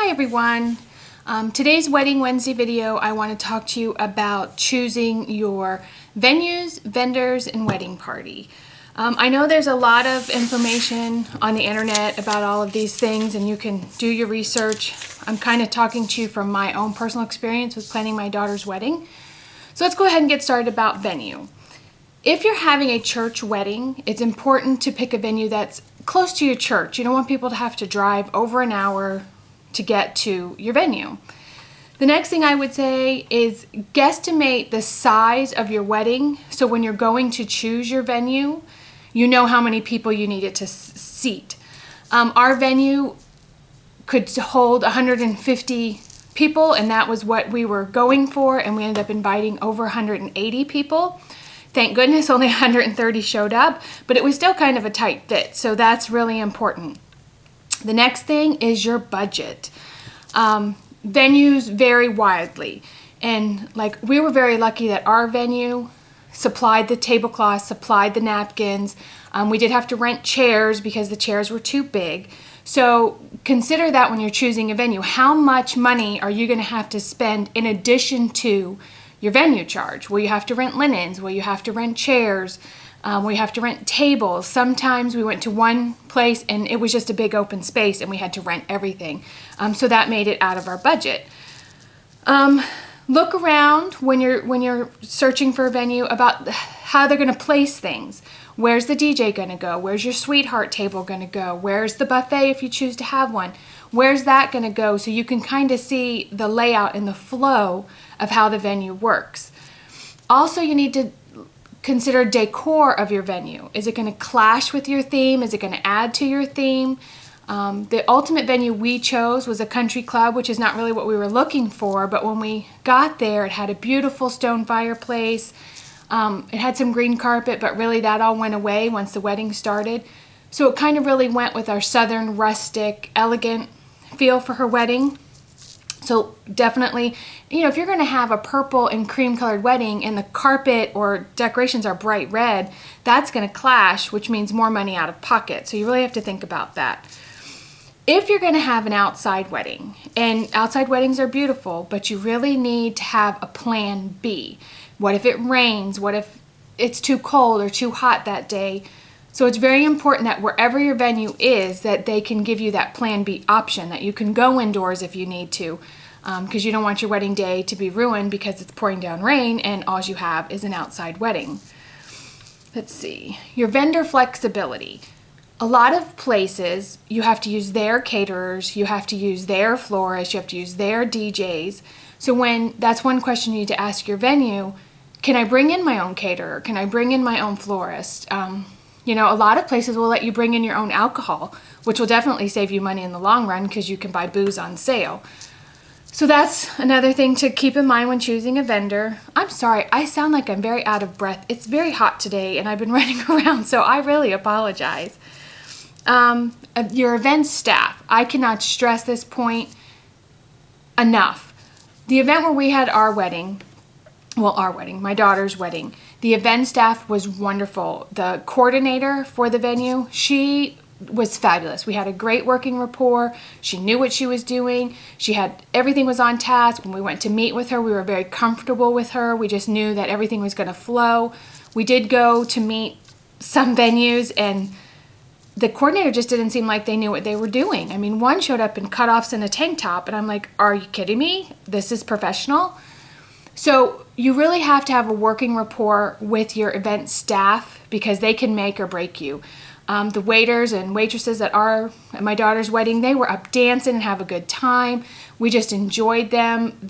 Hi everyone. Today's Wedding Wednesday video, I want to talk to you about choosing your venues, vendors, and wedding party. I know there's a lot of information on the internet about all of these things and you can do your research. I'm kind of talking to you from my own personal experience with planning my daughter's wedding. So let's go ahead and get started about venue. If you're having a church wedding, it's important to pick a venue that's close to your church. You don't want people to have to drive over an hour to get to your venue. The next thing I would say is guesstimate the size of your wedding, so when you're going to choose your venue, you know how many people you need it to seat. Our venue could hold 150 people, and that was what we were going for, and we ended up inviting over 180 people. Thank goodness only 130 showed up, but it was still kind of a tight fit, so that's really important. The next thing is your budget. Venues vary widely, and like we were very lucky that our venue supplied the tablecloths, supplied the napkins. We did have to rent chairs because the chairs were too big. So consider that when you're choosing a venue. How much money are you going to have to spend in addition to your venue charge? Will you have to rent linens? Will you have to rent chairs? We have to rent tables. Sometimes we went to one place and it was just a big open space and we had to rent everything. So that made it out of our budget. Look around when you're searching for a venue about how they're going to place things. Where's the DJ going to go? Where's your sweetheart table going to go? Where's the buffet if you choose to have one? Where's that going to go? So you can kind of see the layout and the flow of how the venue works. Also, you need to consider decor of your venue. Is it going to clash with your theme? Is it going to add to your theme? The ultimate venue we chose was a country club, which is not really what we were looking for, but when we got there, it had a beautiful stone fireplace. It had some green carpet, but really that all went away once the wedding started. So it kind of really went with our southern, rustic, elegant feel for her wedding. So definitely, if you're going to have a purple and cream colored wedding and the carpet or decorations are bright red, that's going to clash, which means more money out of pocket. So you really have to think about that. If you're going to have an outside wedding, and outside weddings are beautiful, but you really need to have a plan B. What if it rains? What if it's too cold or too hot that day? So it's very important that wherever your venue is, that they can give you that plan B option, that you can go indoors if you need to, because you don't want your wedding day to be ruined because it's pouring down rain and all you have is an outside wedding. Let's see, your vendor flexibility. A lot of places, you have to use their caterers, you have to use their florists, you have to use their DJs. So that's one question you need to ask your venue, can I bring in my own caterer? Can I bring in my own florist? A lot of places will let you bring in your own alcohol, which will definitely save you money in the long run because you can buy booze on sale. So that's another thing to keep in mind when choosing a vendor. I'm sorry, I sound like I'm very out of breath. It's very hot today and I've been running around, so I really apologize. Your event staff. I cannot stress this point enough. The event where we had my daughter's wedding, the event staff was wonderful. The coordinator for the venue, she was fabulous. We had a great working rapport. She knew what she was doing. Everything was on task. When we went to meet with her, we were very comfortable with her. We just knew that everything was going to flow. We did go to meet some venues and the coordinator just didn't seem like they knew what they were doing. I mean, one showed up in cutoffs and a tank top, and I'm like, are you kidding me? This is professional? So you really have to have a working rapport with your event staff because they can make or break you. The waiters and waitresses at my daughter's wedding, they were up dancing and have a good time. We just enjoyed them.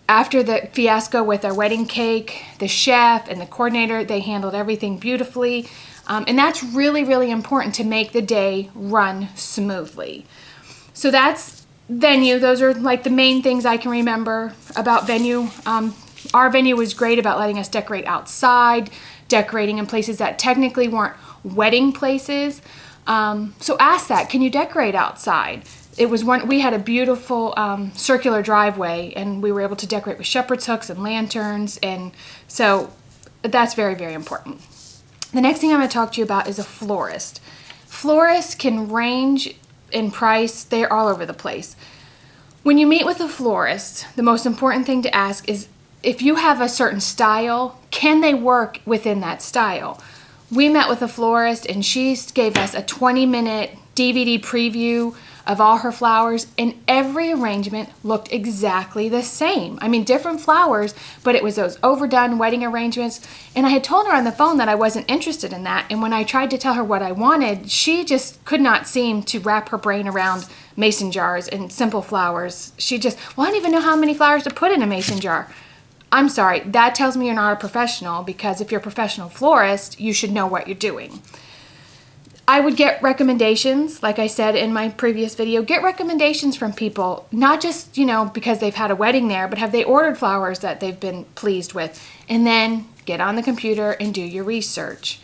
After the fiasco with our wedding cake, the chef and the coordinator, they handled everything beautifully. And that's really, really important to make the day run smoothly. So that's venue. Those are like the main things I can remember about venue. Our venue was great about letting us decorate outside, decorating in places that technically weren't wedding places. So ask that, can you decorate outside? We had a beautiful circular driveway and we were able to decorate with shepherd's hooks and lanterns. And so that's very, very important. The next thing I'm going to talk to you about is a florist. Florists can range in price. They're all over the place. When you meet with a florist, the most important thing to ask is, if you have a certain style, can they work within that style? We met with a florist and she gave us a 20-minute DVD preview of all her flowers, and every arrangement looked exactly the same. I mean, different flowers, but it was those overdone wedding arrangements. And I had told her on the phone that I wasn't interested in that. And when I tried to tell her what I wanted, she just could not seem to wrap her brain around mason jars and simple flowers. She just, well, I don't even know how many flowers to put in a mason jar. I'm sorry, that tells me you're not a professional, because if you're a professional florist, you should know what you're doing. I would get recommendations, like I said in my previous video, get recommendations from people, not just, because they've had a wedding there, but have they ordered flowers that they've been pleased with? And then get on the computer and do your research.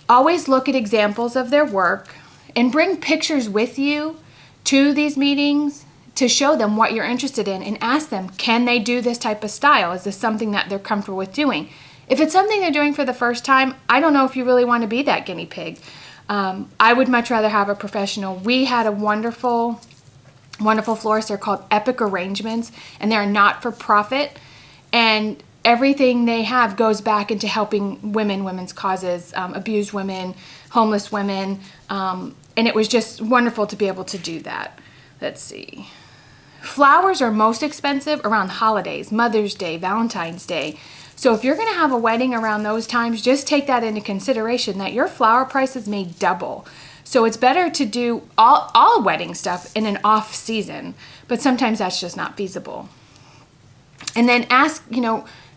Always look at examples of their work and bring pictures with you to these meetings to show them what you're interested in, and ask them, can they do this type of style? Is this something that they're comfortable with doing? If it's something they're doing for the first time, I don't know if you really want to be that guinea pig. I would much rather have a professional. We had a wonderful florist. They're called Epic Arrangements, and they're not for profit. And everything they have goes back into helping women's causes, abused women, homeless women. And it was just wonderful to be able to do that. Let's see. Flowers are most expensive around holidays, Mother's Day, Valentine's Day. So if you're going to have a wedding around those times, just take that into consideration, that your flower prices may double. So it's better to do all wedding stuff in an off season, but sometimes that's just not feasible. And then ask,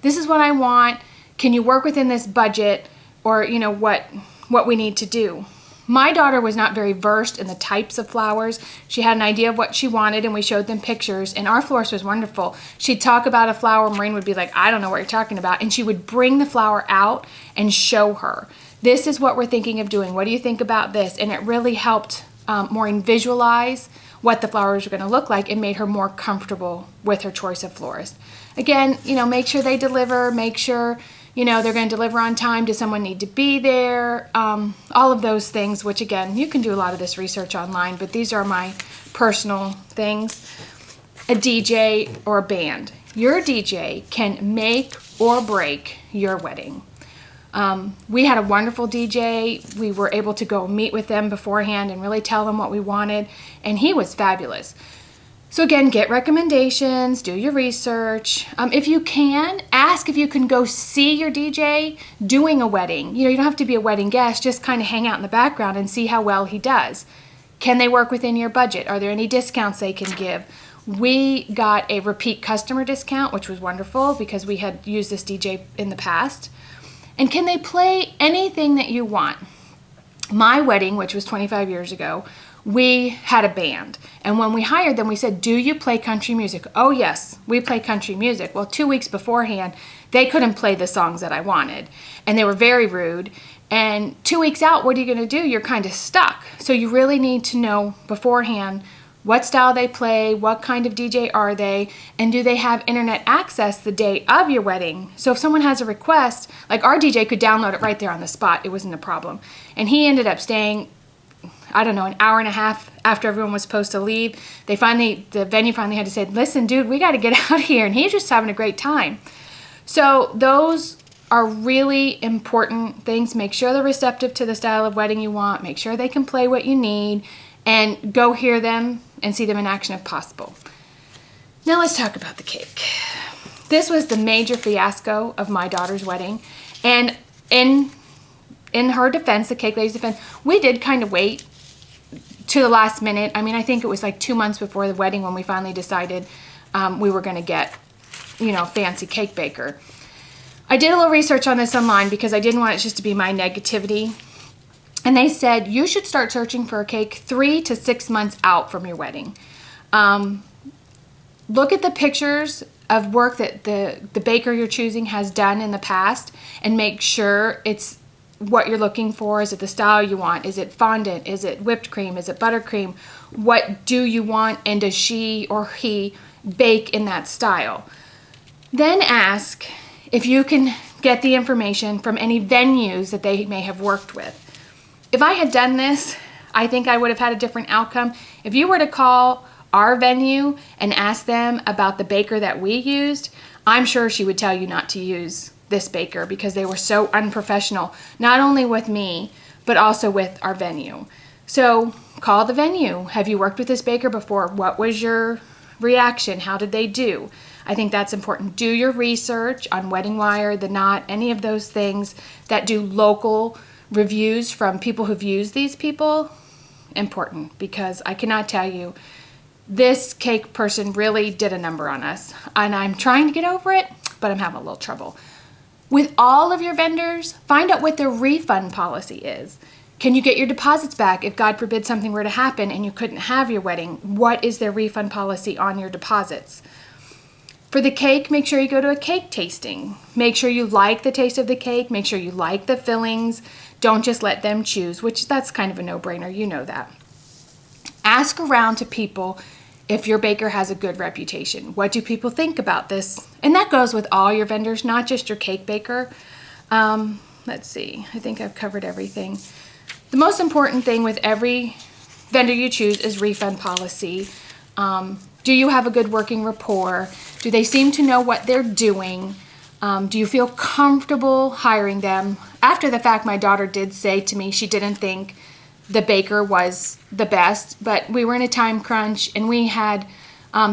this is what I want. Can you work within this budget, or what we need to do? My daughter was not very versed in the types of flowers. She had an idea of what she wanted, and we showed them pictures, and our florist was wonderful. She'd talk about a flower, Maureen would be like, I don't know what you're talking about, and she would bring the flower out and show her. This is what we're thinking of doing. What do you think about this? And it really helped Maureen visualize what the flowers were going to look like, and made her more comfortable with her choice of florist. Again, make sure they deliver, make sure they're going to deliver on time. Does someone need to be there? All of those things, which again, you can do a lot of this research online, but these are my personal things. A DJ or a band. Your DJ can make or break your wedding. We had a wonderful DJ. We were able to go meet with them beforehand and really tell them what we wanted, and he was fabulous. So again, get recommendations, do your research. If you can, ask if you can go see your DJ doing a wedding. You don't have to be a wedding guest, just kind of hang out in the background and see how well he does. Can they work within your budget? Are there any discounts they can give? We got a repeat customer discount, which was wonderful because we had used this DJ in the past. And can they play anything that you want? My wedding, which was 25 years ago, we had a band. And when we hired them, we said, do you play country music? Oh yes, we play country music. Well, 2 weeks beforehand, they couldn't play the songs that I wanted. And they were very rude. And 2 weeks out, what are you gonna do? You're kind of stuck. So you really need to know beforehand what style they play, what kind of DJ are they, and do they have internet access the day of your wedding? So if someone has a request, like our DJ could download it right there on the spot. It wasn't a problem. And he ended up staying, I don't know, an hour and a half after everyone was supposed to leave. The venue finally had to say, listen, dude, we got to get out of here. And he's just having a great time. So those are really important things. Make sure they're receptive to the style of wedding you want. Make sure they can play what you need, and go hear them and see them in action if possible. Now let's talk about the cake. This was the major fiasco of my daughter's wedding. And in her defense, the cake lady's defense, we did kind of wait to the last minute. I mean, I think it was like 2 months before the wedding when we finally decided we were going to get, fancy cake baker. I did a little research on this online because I didn't want it just to be my negativity. And they said you should start searching for a cake 3 to 6 months out from your wedding. Look at the pictures of work that the baker you're choosing has done in the past, and make sure it's what you're looking for. Is it the style you want? Is it fondant? Is it whipped cream? Is it buttercream? What do you want, and does she or he bake in that style? Then ask if you can get the information from any venues that they may have worked with. If I had done this, I think I would have had a different outcome. If you were to call our venue and asked them about the baker that we used, I'm sure she would tell you not to use this baker because they were so unprofessional, not only with me, but also with our venue. So call the venue. Have you worked with this baker before? What was your reaction? How did they do? I think that's important. Do your research on Wedding Wire, The Knot, any of those things that do local reviews from people who've used these people. Important, because I cannot tell you, this cake person really did a number on us, and I'm trying to get over it, but I'm having a little trouble. With all of your vendors, find out what their refund policy is. Can you get your deposits back if, God forbid, something were to happen and you couldn't have your wedding? What is their refund policy on your deposits? For the cake, make sure you go to a cake tasting. Make sure you like the taste of the cake. Make sure you like the fillings. Don't just let them choose, which that's kind of a no-brainer. You know that. Ask around to people if your baker has a good reputation. What do people think about this? And that goes with all your vendors, not just your cake baker. Let's see. I think I've covered everything. The most important thing with every vendor you choose is refund policy. Do you have a good working rapport? Do they seem to know what they're doing? Do you feel comfortable hiring them? After the fact, my daughter did say to me she didn't think the baker was the best, but we were in a time crunch and we had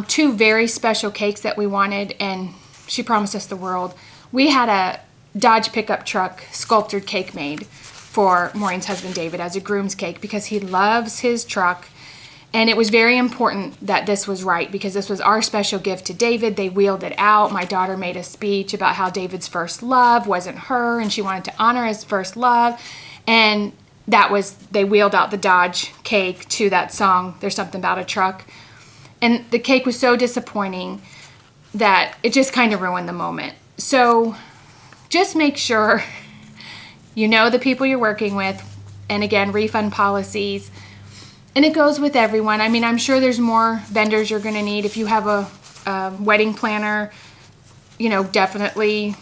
2 very special cakes that we wanted, and she promised us the world. We had a Dodge pickup truck sculptured cake made for Maureen's husband David as a groom's cake because he loves his truck. And it was very important that this was right because this was our special gift to David. They wheeled it out. My daughter made a speech about how David's first love wasn't her and she wanted to honor his first love. And they wheeled out the Dodge cake to that song, There's Something About a Truck. And the cake was so disappointing that it just kind of ruined the moment. So just make sure you know the people you're working with. And again, refund policies. And it goes with everyone. I mean, I'm sure there's more vendors you're going to need. If you have a wedding planner, definitely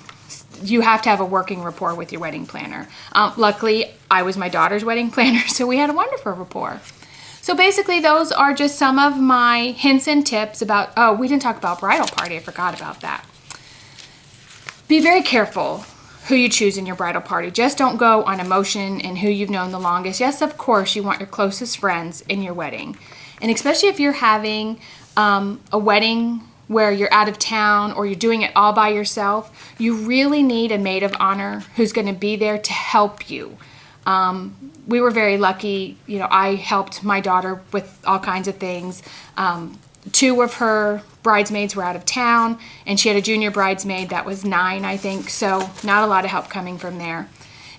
you have to have a working rapport with your wedding planner. Luckily, I was my daughter's wedding planner, so we had a wonderful rapport. So basically, those are just some of my hints and tips about, we didn't talk about bridal party. I forgot about that. Be very careful who you choose in your bridal party. Just don't go on emotion and who you've known the longest. Yes, of course, you want your closest friends in your wedding. And especially if you're having a wedding where you're out of town or you're doing it all by yourself, you really need a maid of honor who's going to be there to help you. We were very lucky. I helped my daughter with all kinds of things. 2 of her bridesmaids were out of town, and she had a junior bridesmaid that was 9, I think, so not a lot of help coming from there.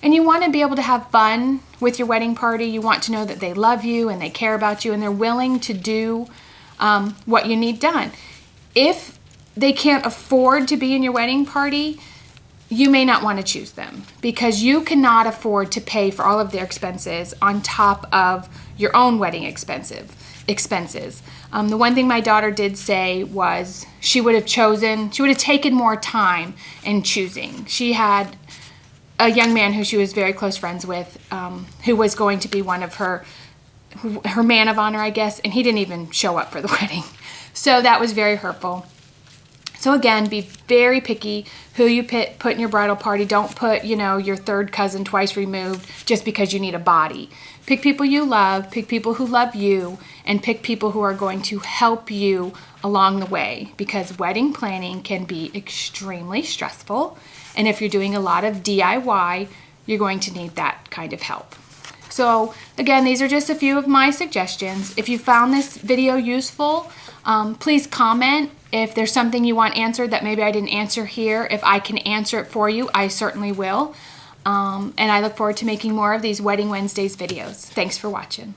And you want to be able to have fun with your wedding party. You want to know that they love you and they care about you and they're willing to do what you need done. If they can't afford to be in your wedding party, you may not want to choose them because you cannot afford to pay for all of their expenses on top of your own wedding expenses. The one thing my daughter did say was she would have taken more time in choosing. She had a young man who she was very close friends with, who was going to be one of her man of honor, I guess, and he didn't even show up for the wedding. So that was very hurtful. So again, be very picky who you put in your bridal party. Don't put, your third cousin twice removed just because you need a body. Pick people you love, pick people who love you, and pick people who are going to help you along the way because wedding planning can be extremely stressful. And if you're doing a lot of DIY, you're going to need that kind of help. So again, these are just a few of my suggestions. If you found this video useful, please comment. If there's something you want answered that maybe I didn't answer here, if I can answer it for you, I certainly will. And I look forward to making more of these Wedding Wednesdays videos. Thanks for watching.